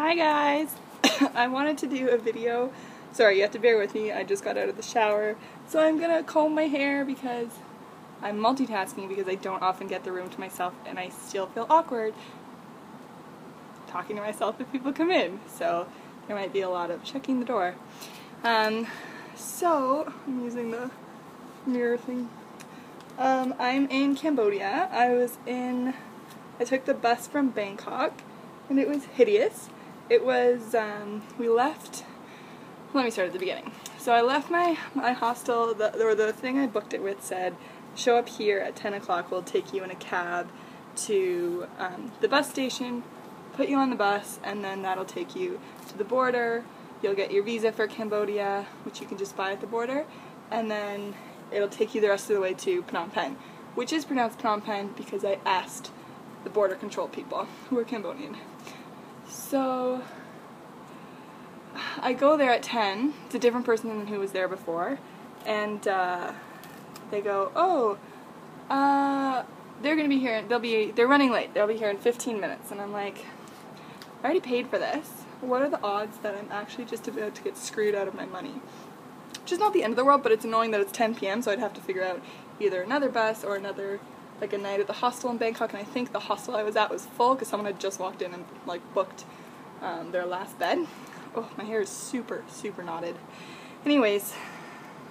Hi guys! I wanted to do a video. Sorry, you have to bear with me. I just got out of the shower. So I'm gonna comb my hair because I'm multitasking because I don't often get the room to myself and I still feel awkward talking to myself if people come in. So there might be a lot of checking the door. So I'm using the mirror thing. I'm in Cambodia. I took the bus from Bangkok and it was hideous. It was, let me start at the beginning. So I left my hostel, the thing I booked it with said, show up here at 10 o'clock, we'll take you in a cab to the bus station, put you on the bus, and then that'll take you to the border. You'll get your visa for Cambodia, which you can just buy at the border, and then it'll take you the rest of the way to Phnom Penh, which is pronounced Phnom Penh because I asked the border control people who are Cambodian. So I go there at 10. It's a different person than who was there before, and they go, "Oh, they're gonna be here. They're running late. They'll be here in 15 minutes." And I'm like, I already paid for this. What are the odds that I'm actually just about to get screwed out of my money? Which is not the end of the world, but it's annoying that it's 10 p.m. so I'd have to figure out either another bus or like a night at the hostel in Bangkok, and I think the hostel I was at was full because someone had just walked in and like booked their last bed. Oh, my hair is super, super knotted. Anyways,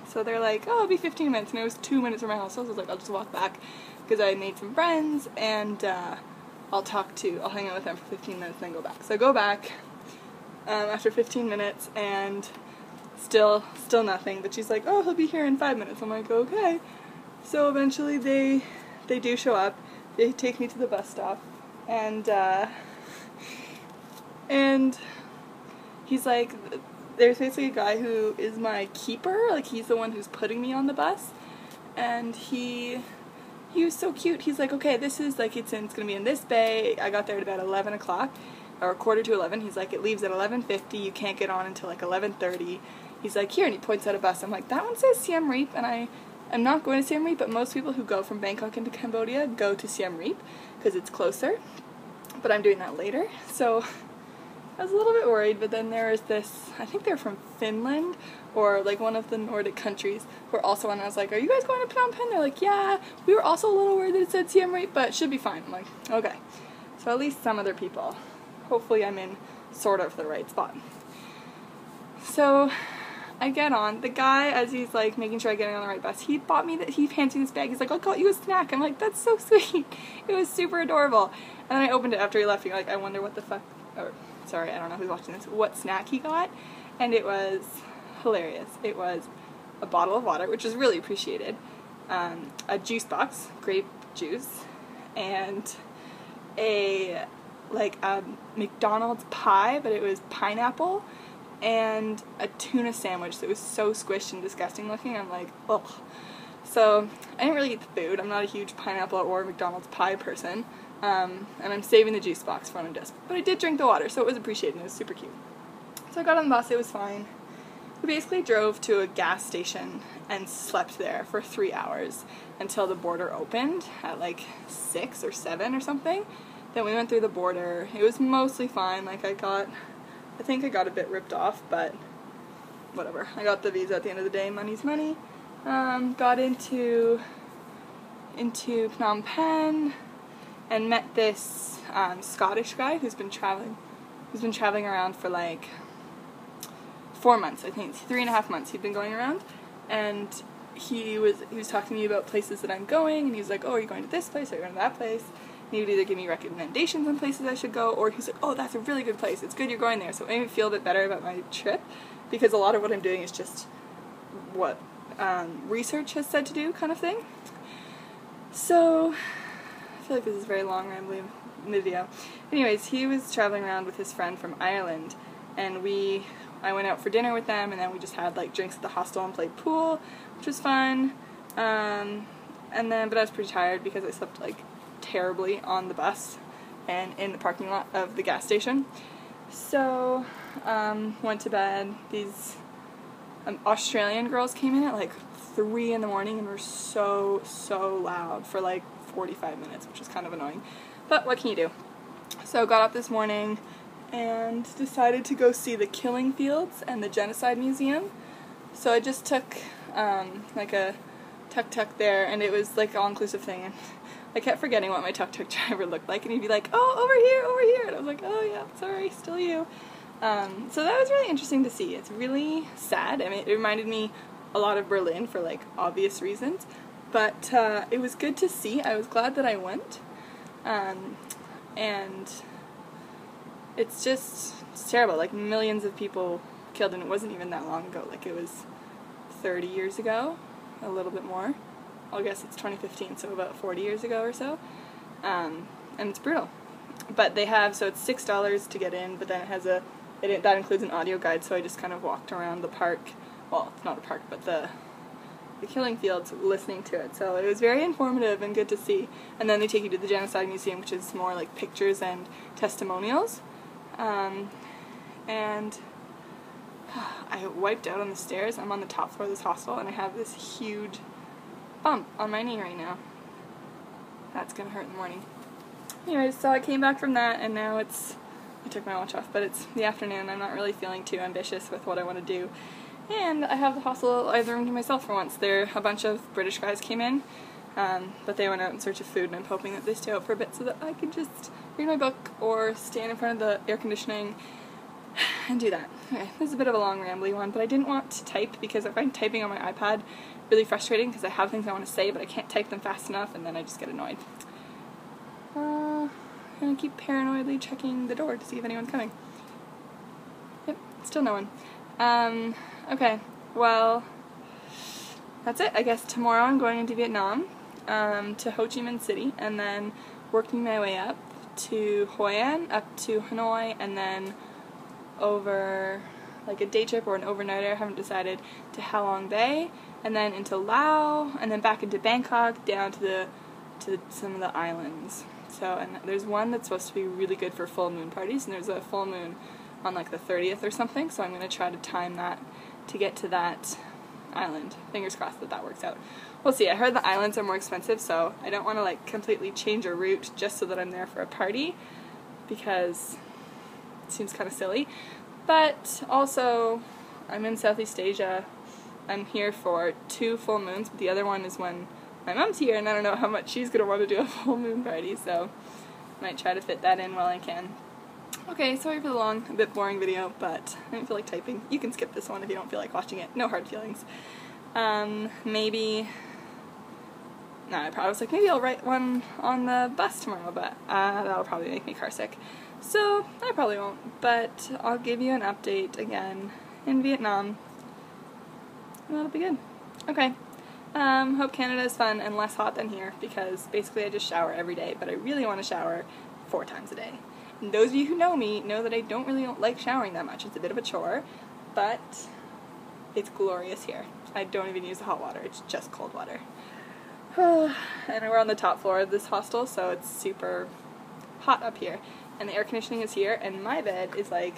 so they're like, oh, it'll be 15 minutes, and it was 2 minutes from my house, so I was like, I'll just walk back because I made some friends, and I'll hang out with them for 15 minutes and then go back. So I go back after 15 minutes, and still nothing, but she's like, oh, he'll be here in 5 minutes. I'm like, okay. So eventually they do show up. They take me to the bus stop, and he's like, there's basically a guy who is my keeper, like he's the one who's putting me on the bus, and he was so cute. He's like, okay, this is like, it's gonna be in this bay. I got there at about 11 o'clock, or quarter to 11. He's like, it leaves at 11:50. You can't get on until like 11:30. He's like, here, and he points at a bus. I'm like, that one says Siem Reap, and I'm not going to Siem Reap, but most people who go from Bangkok into Cambodia go to Siem Reap because it's closer, but I'm doing that later. So I was a little bit worried, but then there was this, I think they're from Finland, or like one of the Nordic countries, who are also on. I was like, are you guys going to Phnom Penh? They're like, yeah. We were also a little worried that it said Siem Reap, but should be fine. I'm like, okay. So at least some other people. Hopefully I'm in sort of the right spot. So I get on. The guy, as he's like making sure I get on the right bus, he hands me this bag. He's like, I'll got you a snack. I'm like, that's so sweet. It was super adorable. And then I opened it after he left. Like, I wonder what the fuck, sorry, I don't know who's watching this, what snack he got. And it was hilarious. It was a bottle of water, which was really appreciated, a juice box, grape juice, and a McDonald's pie, but it was pineapple, and a tuna sandwich that was so squished and disgusting looking. I'm like, ugh. So I didn't really eat the food. I'm not a huge pineapple or McDonald's pie person, and I'm saving the juice box for when I'm desperate. But I did drink the water, so it was appreciated, and it was super cute. So I got on the bus, it was fine. We basically drove to a gas station and slept there for 3 hours until the border opened at like 6 or 7 or something. Then we went through the border. It was mostly fine. Like I think I got a bit ripped off, but whatever. I got the visa at the end of the day. Money's money. Got into Phnom Penh and met this Scottish guy who's been traveling around for like 4 months. I think 3.5 months he'd been going around, and he was talking to me about places that I'm going, and he was like, oh, are you going to this place, or are you going to that place? And he would either give me recommendations on places I should go, or he's like, oh, that's a really good place, it's good you're going there. So it made me feel a bit better about my trip, because a lot of what I'm doing is just what research has said to do, kind of thing. So I feel like this is a very long, rambling video. Anyways, he was traveling around with his friend from Ireland, and I went out for dinner with them, and then we just had like drinks at the hostel and played pool, which was fun. But I was pretty tired because I slept like terribly on the bus and in the parking lot of the gas station. So went to bed. These Australian girls came in at like 3 in the morning and were so loud for like 45 minutes, which is kind of annoying. But what can you do? So got up this morning, and decided to go see the killing fields and the genocide museum. So I just took like a tuk-tuk there, and it was like an all-inclusive thing, and I kept forgetting what my tuk-tuk driver looked like, and he'd be like, oh, over here, and I was like, oh yeah, sorry, still you. So that was really interesting to see. It's really sad. I mean, it reminded me a lot of Berlin for like obvious reasons, but it was good to see. I was glad that I went, and it's terrible. Like, millions of people killed, and it wasn't even that long ago. Like, it was 30 years ago, a little bit more. I guess it's 2015, so about 40 years ago or so. And it's brutal. But they have, so it's $6 to get in, but then it has that includes an audio guide, so I just kind of walked around the park. Well, it's not a park, but the killing fields, listening to it. So it was very informative and good to see. And then they take you to the Genocide Museum, which is more like pictures and testimonials. And I wiped out on the stairs. I'm on the top floor of this hostel, and I have this huge bump on my knee right now. That's gonna hurt in the morning. Anyways, so I came back from that, and now I took my watch off, but it's the afternoon. I'm not really feeling too ambitious with what I want to do. And I have the hostel, I have the room to myself for once. A bunch of British guys came in, but they went out in search of food, and I'm hoping that they stay out for a bit so that I can just read my book or stand in front of the air conditioning and do that. Okay, this is a bit of a long, rambly one, but I didn't want to type because I find typing on my iPad really frustrating because I have things I want to say, but I can't type them fast enough, and then I just get annoyed. And I keep paranoidly checking the door to see if anyone's coming. Yep, still no one. Okay, well, that's it. I guess tomorrow I'm going into Vietnam, to Ho Chi Minh City, and then working my way up to Hoi An, up to Hanoi, and then over like a day trip or an overnighter, I haven't decided, to Ha Long Bay, and then into Laos, and then back into Bangkok, down to some of the islands. So, and there's one that's supposed to be really good for full moon parties, and there's a full moon on like the 30th or something, so I'm going to try to time that to get to that island. Fingers crossed that works out. We'll see. I heard the islands are more expensive, so I don't want to like completely change a route just so that I'm there for a party, because it seems kind of silly. But also, I'm in Southeast Asia. I'm here for 2 full moons, but the other one is when my mom's here, and I don't know how much she's going to want to do a full moon party, so I might try to fit that in while I can. Okay, sorry for the long, a bit boring video, but I didn't feel like typing. You can skip this one if you don't feel like watching it. No hard feelings. Maybe... No, I was like, maybe I'll write one on the bus tomorrow, but that'll probably make me car sick. So, I probably won't, but I'll give you an update again in Vietnam. And that'll be good. Okay. Hope Canada is fun and less hot than here, because basically I just shower every day, but I really want to shower 4 times a day. And those of you who know me know that I don't really like showering that much. It's a bit of a chore, but it's glorious here. I don't even use the hot water, it's just cold water. And we're on the top floor of this hostel, so it's super hot up here. And the air conditioning is here, and my bed is like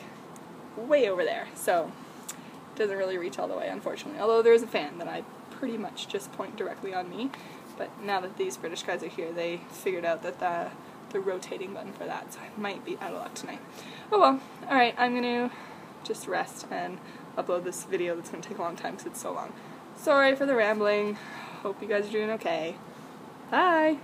way over there, so it doesn't really reach all the way, unfortunately. Although there is a fan that I pretty much just point directly on me, but now that these British guys are here, they figured out that the rotating button for that, so I might be out of luck tonight. Oh well. Alright, I'm gonna just rest and upload this video that's gonna take a long time because it's so long. Sorry for the rambling. Hope you guys are doing okay. Bye!